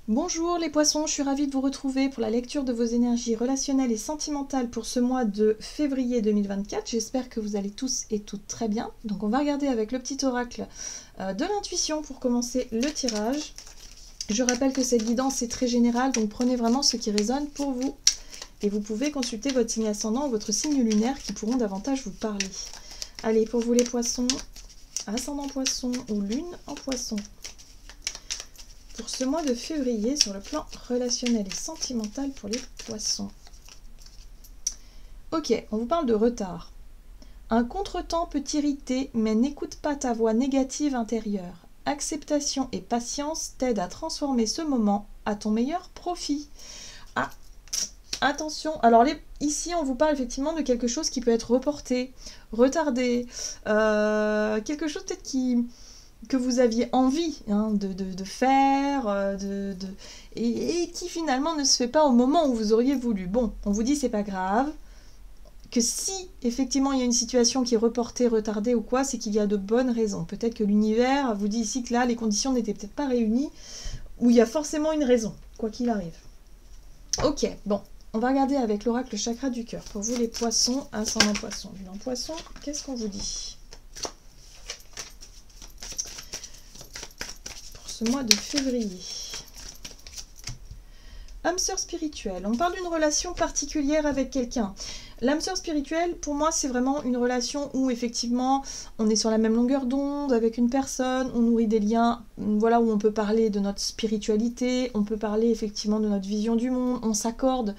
Bonjour les poissons, je suis ravie de vous retrouver pour la lecture de vos énergies relationnelles et sentimentales pour ce mois de février 2024. J'espère que vous allez tous et toutes très bien. Donc on va regarder avec le petit oracle de l'intuition pour commencer le tirage. Je rappelle que cette guidance est très générale, donc prenez vraiment ce qui résonne pour vous. Et vous pouvez consulter votre signe ascendant ou votre signe lunaire qui pourront davantage vous parler. Allez, pour vous les poissons, ascendant poisson ou lune en poisson. Pour ce mois de février, sur le plan relationnel et sentimental pour les poissons. Ok, on vous parle de retard. Un contretemps peut t'irriter, mais n'écoute pas ta voix négative intérieure. Acceptation et patience t'aident à transformer ce moment à ton meilleur profit. Ah, attention, alors ici on vous parle effectivement de quelque chose qui peut être reporté, retardé, quelque chose peut-être que vous aviez envie de faire, et qui finalement ne se fait pas au moment où vous auriez voulu. Bon, on vous dit c'est pas grave, que si effectivement il y a une situation qui est reportée, retardée ou quoi, c'est qu'il y a de bonnes raisons. Peut-être que l'univers vous dit ici que là les conditions n'étaient peut-être pas réunies, ou il y a forcément une raison, quoi qu'il arrive. Ok, bon, on va regarder avec l'oracle chakra du cœur. Pour vous les poissons, ascendant poisson, lune en poisson, qu'est-ce qu'on vous dit ? Ce mois de février. Âme sœur spirituelle. On parle d'une relation particulière avec quelqu'un. L'âme sœur spirituelle, pour moi, c'est vraiment une relation où, effectivement, on est sur la même longueur d'onde avec une personne, on nourrit des liens, voilà, où on peut parler de notre spiritualité, on peut parler, effectivement, de notre vision du monde, on s'accorde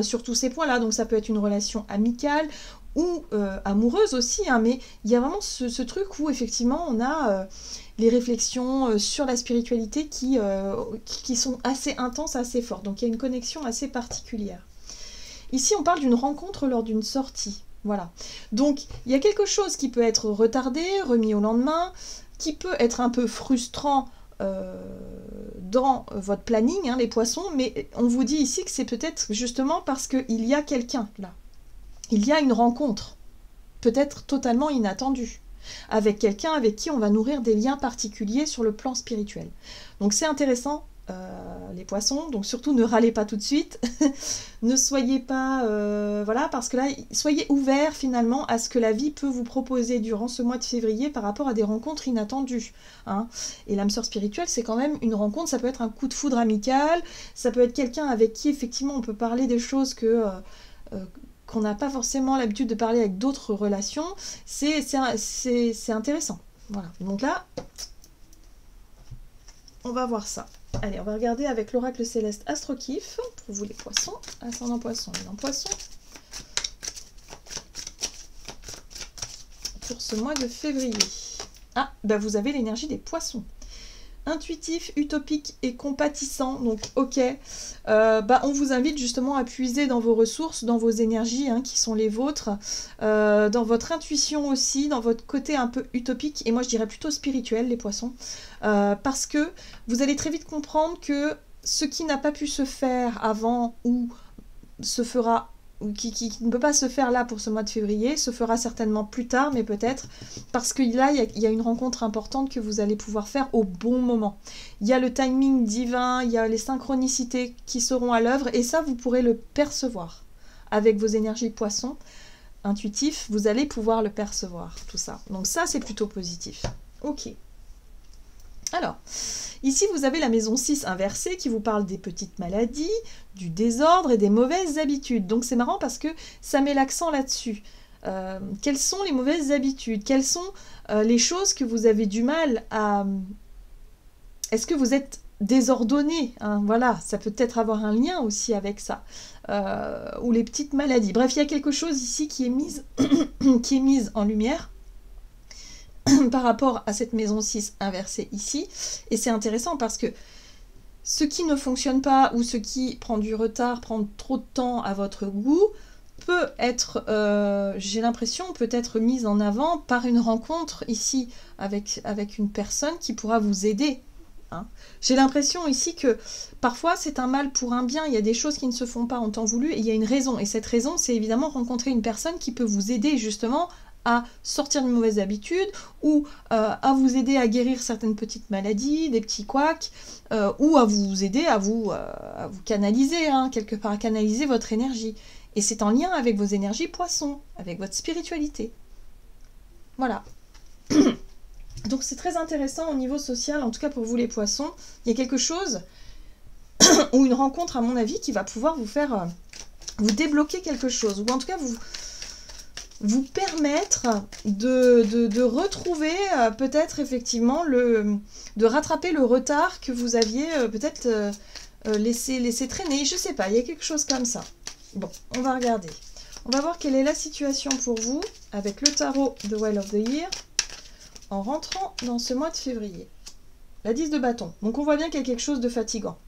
sur tous ces points-là. Donc, ça peut être une relation amicale ou amoureuse aussi, hein, mais il y a vraiment ce truc où, effectivement, on a les réflexions sur la spiritualité qui sont assez intenses, assez fortes. Donc, il y a une connexion assez particulière. Ici, on parle d'une rencontre lors d'une sortie. Voilà. Donc, il y a quelque chose qui peut être retardé, remis au lendemain, qui peut être un peu frustrant dans votre planning, hein, les poissons, mais on vous dit ici que c'est peut-être justement parce qu'il y a quelqu'un là. Il y a une rencontre, peut-être totalement inattendue, avec quelqu'un avec qui on va nourrir des liens particuliers sur le plan spirituel. Donc c'est intéressant, les poissons, donc surtout ne râlez pas tout de suite, ne soyez pas, voilà, parce que là, soyez ouverts finalement à ce que la vie peut vous proposer durant ce mois de février par rapport à des rencontres inattendues. Hein. Et l'âme sœur spirituelle, c'est quand même une rencontre, ça peut être un coup de foudre amical, ça peut être quelqu'un avec qui effectivement on peut parler des choses qu'on n'a pas forcément l'habitude de parler avec d'autres relations, c'est intéressant. Voilà. Donc là, on va voir ça. Allez, on va regarder avec l'oracle céleste Astrokif, pour vous les poissons, ascendant poisson, lune en poisson, pour ce mois de février. Ah, bah vous avez l'énergie des poissons. Intuitif, utopique et compatissant, donc ok, on vous invite justement à puiser dans vos ressources, dans vos énergies hein, qui sont les vôtres, dans votre intuition aussi, dans votre côté un peu utopique, et moi je dirais plutôt spirituel les poissons, parce que vous allez très vite comprendre que ce qui n'a pas pu se faire avant ou se fera qui ne peut pas se faire là pour ce mois de février, se fera certainement plus tard, mais peut-être, parce que là, il y a une rencontre importante que vous allez pouvoir faire au bon moment. Il y a le timing divin, il y a les synchronicités qui seront à l'œuvre, et ça, vous pourrez le percevoir. Avec vos énergies poissons, intuitifs, vous allez pouvoir le percevoir, tout ça. Donc ça, c'est plutôt positif. Ok. Alors, ici vous avez la maison 6 inversée qui vous parle des petites maladies, du désordre et des mauvaises habitudes. Donc c'est marrant parce que ça met l'accent là-dessus. Quelles sont les mauvaises habitudes? Quelles sont les choses que vous avez du mal à... Est-ce que vous êtes désordonné hein? Voilà, ça peut peut-être avoir un lien aussi avec ça. Ou les petites maladies. Bref, il y a quelque chose ici qui est qui est mise en lumière par rapport à cette maison 6 inversée ici, et c'est intéressant parce que ce qui ne fonctionne pas ou ce qui prend du retard, prend trop de temps à votre goût, peut être, j'ai l'impression, peut être mise en avant par une rencontre ici avec une personne qui pourra vous aider. Hein. J'ai l'impression ici que parfois c'est un mal pour un bien, il y a des choses qui ne se font pas en temps voulu et il y a une raison, et cette raison c'est évidemment rencontrer une personne qui peut vous aider justement à sortir d'une mauvaise habitude, ou à vous aider à guérir certaines petites maladies, des petits couacs, ou à vous aider à vous canaliser, hein, quelque part, à canaliser votre énergie. Et c'est en lien avec vos énergies poissons, avec votre spiritualité. Voilà. Donc c'est très intéressant au niveau social, en tout cas pour vous les poissons. Il y a quelque chose, ou une rencontre à mon avis, qui va pouvoir vous faire, vous débloquer quelque chose, ou en tout cas vous permettre de retrouver peut-être effectivement, de rattraper le retard que vous aviez peut-être laissé traîner. Je sais pas, il y a quelque chose comme ça. Bon, on va regarder. On va voir quelle est la situation pour vous avec le tarot de Wheel of the Year en rentrant dans ce mois de février. La 10 de bâton. Donc on voit bien qu'il y a quelque chose de fatigant.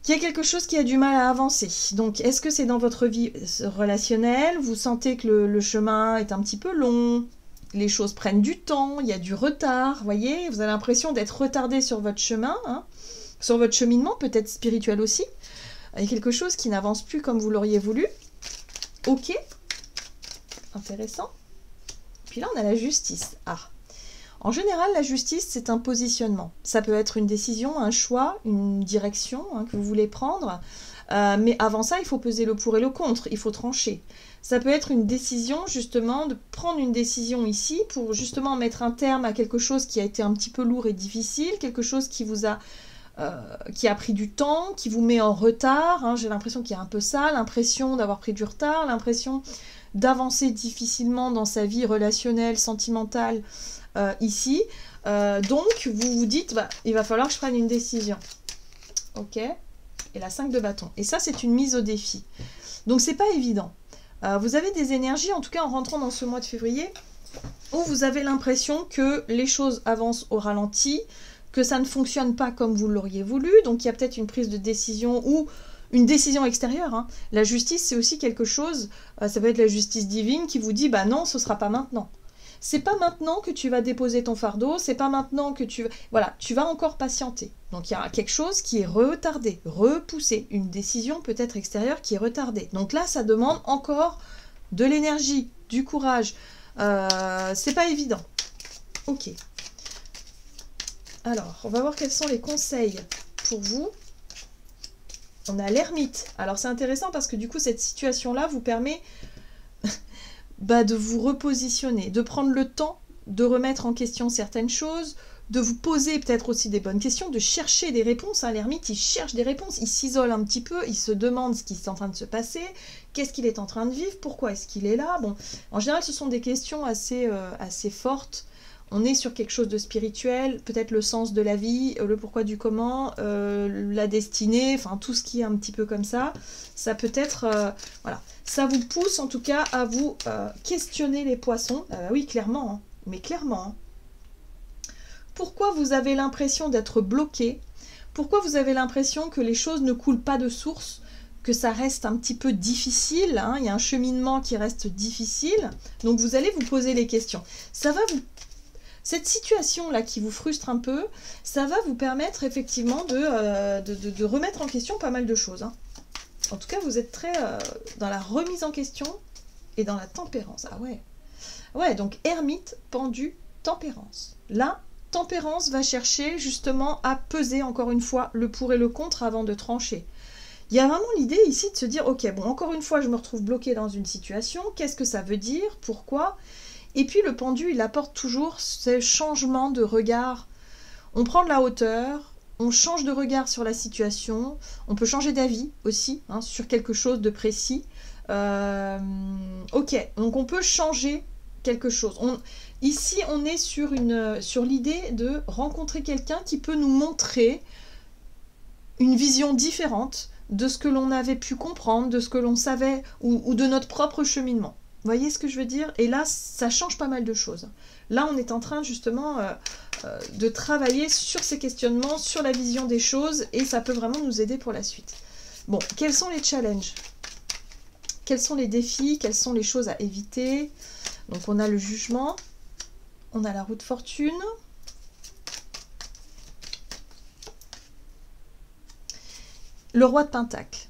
Qu'il y a quelque chose qui a du mal à avancer. Donc est-ce que c'est dans votre vie relationnelle? Vous sentez que le chemin est un petit peu long, les choses prennent du temps, il y a du retard, vous voyez? Vous avez l'impression d'être retardé sur votre chemin, hein, sur votre cheminement, peut-être spirituel aussi. Il y a quelque chose qui n'avance plus comme vous l'auriez voulu. Ok, intéressant. Puis là, on a la justice. Ah, en général, la justice, c'est un positionnement. Ça peut être une décision, un choix, une direction hein, que vous voulez prendre. Mais avant ça, il faut peser le pour et le contre. Il faut trancher. Ça peut être une décision, justement, de prendre une décision ici pour justement mettre un terme à quelque chose qui a été un petit peu lourd et difficile, quelque chose qui vous a... qui a pris du temps, qui vous met en retard. Hein, j'ai l'impression qu'il y a un peu ça, l'impression d'avoir pris du retard, l'impression d'avancer difficilement dans sa vie relationnelle, sentimentale, ici. Donc, vous vous dites, bah, il va falloir que je prenne une décision. Ok. Et la 5 de bâton. Et ça, c'est une mise au défi. Donc, c'est pas évident. Vous avez des énergies, en tout cas en rentrant dans ce mois de février, où vous avez l'impression que les choses avancent au ralenti, que ça ne fonctionne pas comme vous l'auriez voulu, donc il y a peut-être une prise de décision ou une décision extérieure. Hein. La justice, c'est aussi quelque chose, ça peut être la justice divine qui vous dit, bah non, ce sera pas maintenant. C'est pas maintenant que tu vas déposer ton fardeau, c'est pas maintenant que tu... Voilà, tu vas encore patienter. Donc il y a quelque chose qui est retardé, repoussé, une décision peut-être extérieure qui est retardée. Donc là, ça demande encore de l'énergie, du courage. C'est pas évident. Ok. Alors, on va voir quels sont les conseils pour vous. On a l'ermite. Alors, c'est intéressant parce que du coup, cette situation-là vous permet de vous repositionner, de prendre le temps de remettre en question certaines choses, de vous poser peut-être aussi des bonnes questions, de chercher des réponses. Hein. L'ermite, il cherche des réponses, il s'isole un petit peu, il se demande ce qui est en train de se passer, qu'est-ce qu'il est en train de vivre, pourquoi est-ce qu'il est là. Bon, en général, ce sont des questions assez fortes. On est sur quelque chose de spirituel, peut-être le sens de la vie, le pourquoi du comment, la destinée, enfin tout ce qui est un petit peu comme ça. Ça peut être, voilà, ça vous pousse en tout cas à vous questionner les poissons. Oui, clairement, hein, mais clairement. Hein. Pourquoi vous avez l'impression d'être bloqué? Pourquoi vous avez l'impression que les choses ne coulent pas de source? Que ça reste un petit peu difficile, hein, il y a un cheminement qui reste difficile. Donc vous allez vous poser les questions. Ça va vous... Cette situation-là qui vous frustre un peu, ça va vous permettre effectivement de remettre en question pas mal de choses. Hein. En tout cas, vous êtes très dans la remise en question et dans la tempérance. Ah ouais. Ouais, donc ermite, pendu, tempérance. Là, tempérance va chercher justement à peser encore une fois le pour et le contre avant de trancher. Il y a vraiment l'idée ici de se dire, ok, bon, encore une fois, je me retrouve bloqué dans une situation. Qu'est-ce que ça veut dire? Pourquoi? Et puis le pendu, il apporte toujours ce changement de regard. On prend de la hauteur, on change de regard sur la situation, on peut changer d'avis aussi, hein, sur quelque chose de précis. Ok, donc on peut changer quelque chose. Ici, on est sur l'idée de rencontrer quelqu'un qui peut nous montrer une vision différente de ce que l'on avait pu comprendre, de ce que l'on savait, ou de notre propre cheminement. Vous voyez ce que je veux dire? Et là, ça change pas mal de choses. Là, on est en train justement de travailler sur ces questionnements, sur la vision des choses, et ça peut vraiment nous aider pour la suite. Bon, quels sont les challenges? Quels sont les défis? Quelles sont les choses à éviter? Donc, on a le jugement, on a la roue de fortune, le roi de Pentacle.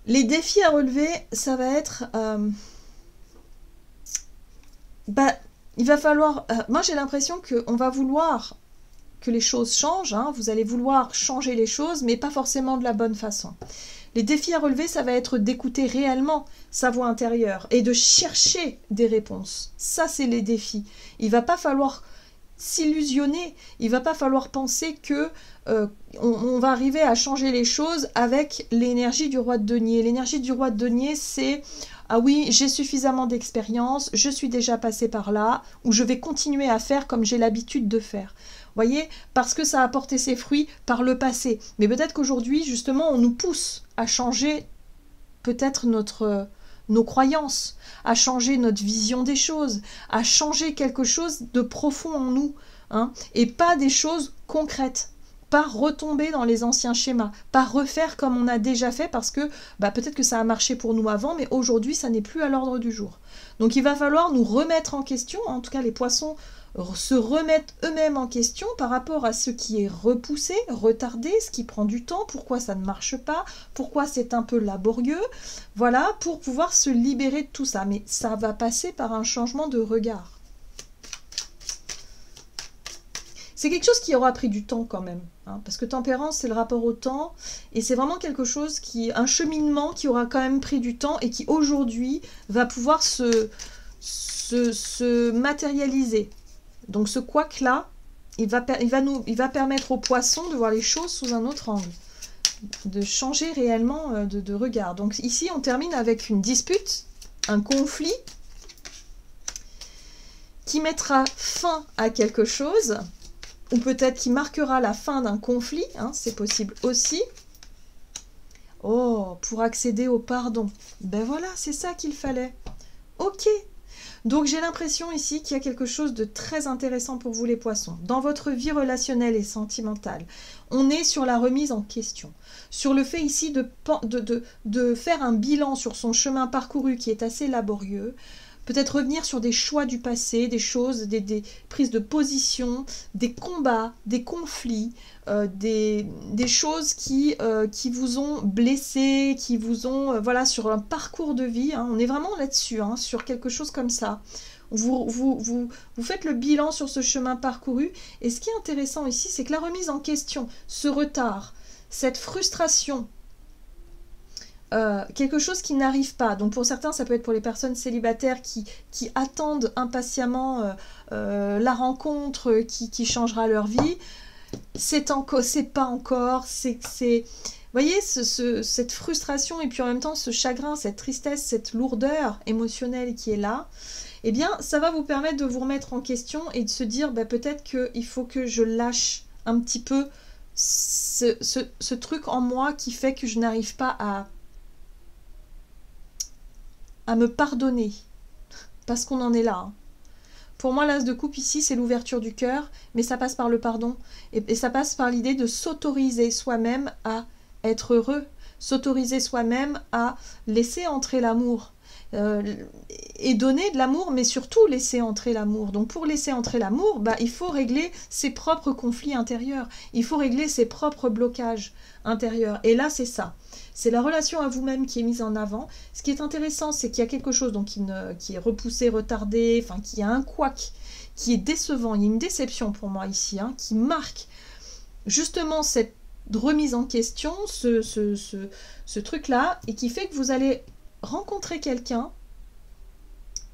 Les défis à relever, ça va être bah, il va falloir... moi, j'ai l'impression qu'on va vouloir que les choses changent. Hein, vous allez vouloir changer les choses, mais pas forcément de la bonne façon. Les défis à relever, ça va être d'écouter réellement sa voix intérieure et de chercher des réponses. Ça, c'est les défis. Il va pas falloir s'illusionner. Il va pas falloir penser que on va arriver à changer les choses avec l'énergie du roi de denier. L'énergie du roi de denier, c'est ah oui, j'ai suffisamment d'expérience, je suis déjà passé par là, ou je vais continuer à faire comme j'ai l'habitude de faire. Voyez, parce que ça a porté ses fruits par le passé. Mais peut-être qu'aujourd'hui, justement, on nous pousse à changer peut-être nos croyances, à changer notre vision des choses, à changer quelque chose de profond en nous, hein, et pas des choses concrètes. Pas retomber dans les anciens schémas, pas refaire comme on a déjà fait parce que peut-être que ça a marché pour nous avant, mais aujourd'hui ça n'est plus à l'ordre du jour. Donc il va falloir nous remettre en question, en tout cas les poissons se remettent eux-mêmes en question par rapport à ce qui est repoussé, retardé, ce qui prend du temps, pourquoi ça ne marche pas, pourquoi c'est un peu laborieux, voilà, pour pouvoir se libérer de tout ça. Mais ça va passer par un changement de regard. C'est quelque chose qui aura pris du temps quand même, hein, parce que tempérance, c'est le rapport au temps, et c'est vraiment quelque chose un cheminement qui aura quand même pris du temps et qui aujourd'hui va pouvoir se matérialiser. Donc ce couac-là, il va permettre aux poissons de voir les choses sous un autre angle, de changer réellement de regard. Donc ici, on termine avec une dispute, un conflit, qui mettra fin à quelque chose, ou peut-être qui marquera la fin d'un conflit, hein, c'est possible aussi. Oh, pour accéder au pardon. Ben voilà, c'est ça qu'il fallait. Ok. Donc j'ai l'impression ici qu'il y a quelque chose de très intéressant pour vous les poissons. Dans votre vie relationnelle et sentimentale, on est sur la remise en question. Sur le fait ici de faire un bilan sur son chemin parcouru qui est assez laborieux. Peut-être revenir sur des choix du passé, des choses, des prises de position, des combats, des conflits, des choses qui vous ont blessé, qui vous ont... voilà, sur un parcours de vie. Hein, on est vraiment là-dessus, hein, sur quelque chose comme ça. Vous faites le bilan sur ce chemin parcouru. Et ce qui est intéressant ici, c'est que la remise en question, ce retard, cette frustration... quelque chose qui n'arrive pas. Donc pour certains, ça peut être pour les personnes célibataires qui attendent impatiemment la rencontre qui changera leur vie. C'est pas encore. Vous voyez, cette frustration et puis en même temps ce chagrin, cette tristesse, cette lourdeur émotionnelle qui est là, eh bien ça va vous permettre de vous remettre en question et de se dire peut-être qu'il faut que je lâche un petit peu ce truc en moi qui fait que je n'arrive pas à me pardonner, parce qu'on en est là. Hein. Pour moi, l'as de coupe ici, c'est l'ouverture du cœur, mais ça passe par le pardon, et ça passe par l'idée de s'autoriser soi-même à être heureux, s'autoriser soi-même à laisser entrer l'amour, et donner de l'amour, mais surtout laisser entrer l'amour. Donc pour laisser entrer l'amour, il faut régler ses propres conflits intérieurs, il faut régler ses propres blocages intérieurs, et là c'est ça. C'est la relation à vous-même qui est mise en avant. Ce qui est intéressant, c'est qu'il y a quelque chose donc, qui est repoussé, retardé, enfin qui a un couac, qui est décevant. Il y a une déception pour moi ici, hein, qui marque justement cette remise en question, ce truc-là, et qui fait que vous allez rencontrer quelqu'un,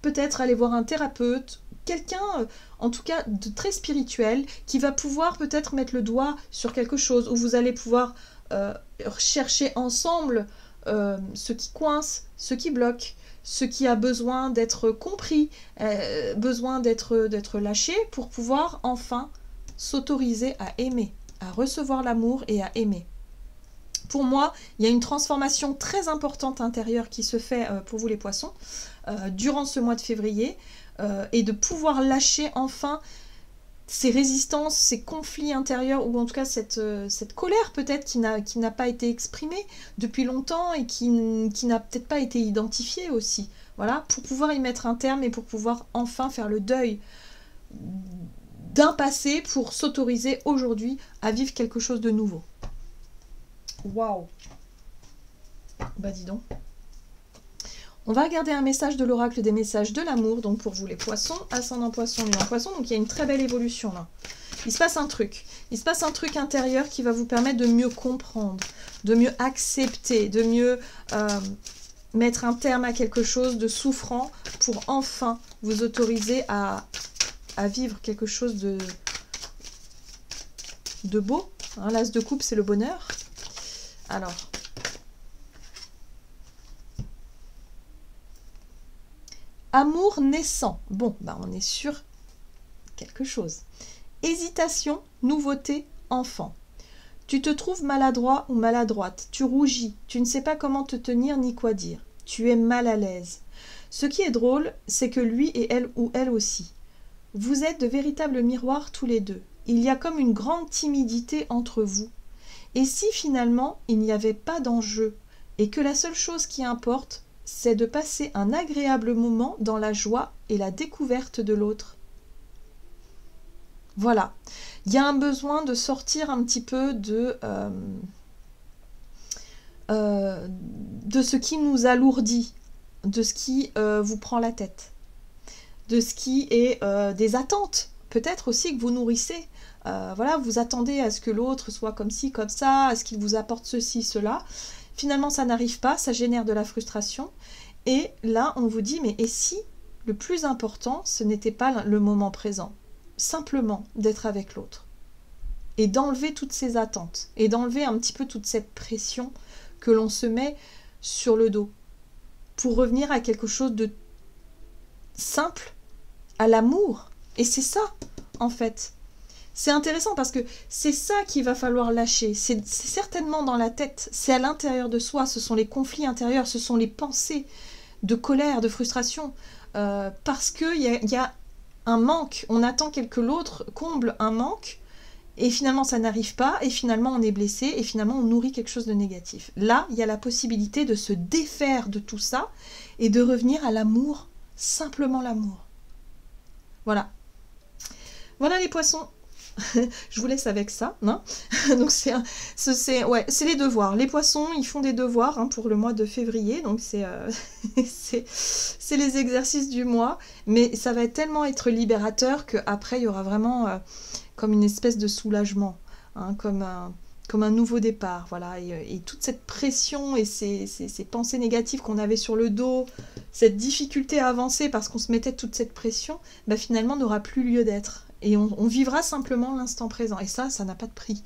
peut-être aller voir un thérapeute, quelqu'un en tout cas de très spirituel, qui va pouvoir peut-être mettre le doigt sur quelque chose, où vous allez pouvoir... chercher ensemble ce qui coince, ce qui bloque, ce qui a besoin d'être compris, besoin d'être lâché pour pouvoir enfin s'autoriser à aimer, à recevoir l'amour et à aimer. Pour moi, il y a une transformation très importante intérieure qui se fait pour vous les poissons durant ce mois de février et de pouvoir lâcher enfin ces résistances, ces conflits intérieurs, ou en tout cas cette colère peut-être qui n'a pas été exprimée depuis longtemps et qui n'a peut-être pas été identifiée aussi. Voilà, pour pouvoir y mettre un terme et pour pouvoir enfin faire le deuil d'un passé pour s'autoriser aujourd'hui à vivre quelque chose de nouveau. Waouh! Bah dis donc. On va regarder un message de l'oracle des messages de l'amour, donc pour vous les poissons, ascendant poisson, lune en poisson, donc il y a une très belle évolution là. Il se passe un truc intérieur qui va vous permettre de mieux comprendre, de mieux accepter, de mieux mettre un terme à quelque chose de souffrant pour enfin vous autoriser à vivre quelque chose de beau. Hein, l'as de coupe, c'est le bonheur. Alors, amour naissant. Bon, bah on est sur quelque chose. Hésitation, nouveauté, enfant. Tu te trouves maladroit ou maladroite. Tu rougis. Tu ne sais pas comment te tenir ni quoi dire. Tu es mal à l'aise. Ce qui est drôle, c'est que lui et elle ou elle aussi. Vous êtes de véritables miroirs tous les deux. Il y a comme une grande timidité entre vous. Et si finalement il n'y avait pas d'enjeu et que la seule chose qui importe, c'est de passer un agréable moment dans la joie et la découverte de l'autre. Voilà. Il y a un besoin de sortir un petit peu de ce qui nous alourdit, de ce qui vous prend la tête, de ce qui est des attentes, peut-être aussi que vous nourrissez. Voilà, vous attendez à ce que l'autre soit comme ci, comme ça, à ce qu'il vous apporte ceci, cela. Finalement, ça n'arrive pas, ça génère de la frustration. Et là, on vous dit, mais et si le plus important, ce n'était pas le moment présent, simplement d'être avec l'autre et d'enlever toutes ces attentes et d'enlever un petit peu toute cette pression que l'on se met sur le dos pour revenir à quelque chose de simple, à l'amour. Et c'est ça, en fait. C'est intéressant parce que c'est ça qu'il va falloir lâcher. C'est certainement dans la tête, c'est à l'intérieur de soi, ce sont les conflits intérieurs, ce sont les pensées de colère, de frustration, parce qu'il y a un manque, on attend que l'autre comble un manque, et finalement ça n'arrive pas, et finalement on est blessé, et finalement on nourrit quelque chose de négatif. Là, il y a la possibilité de se défaire de tout ça, et de revenir à l'amour, simplement l'amour. Voilà. Voilà les poissons. Je vous laisse avec ça, hein. Donc c'est les devoirs. Les poissons, ils font des devoirs hein, pour le mois de février, donc c'est les exercices du mois, mais ça va tellement être libérateur qu'après il y aura vraiment comme une espèce de soulagement, hein, comme un nouveau départ, voilà, et toute cette pression et ces pensées négatives qu'on avait sur le dos, cette difficulté à avancer parce qu'on se mettait toute cette pression, bah, finalement n'aura plus lieu d'être. Et on vivra simplement l'instant présent. Et ça n'a pas de prix.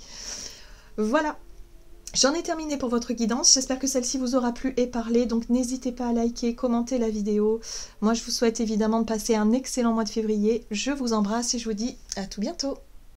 Voilà. J'en ai terminé pour votre guidance. J'espère que celle-ci vous aura plu et parlé. Donc n'hésitez pas à liker, commenter la vidéo. Moi, je vous souhaite évidemment de passer un excellent mois de février. Je vous embrasse et je vous dis à tout bientôt.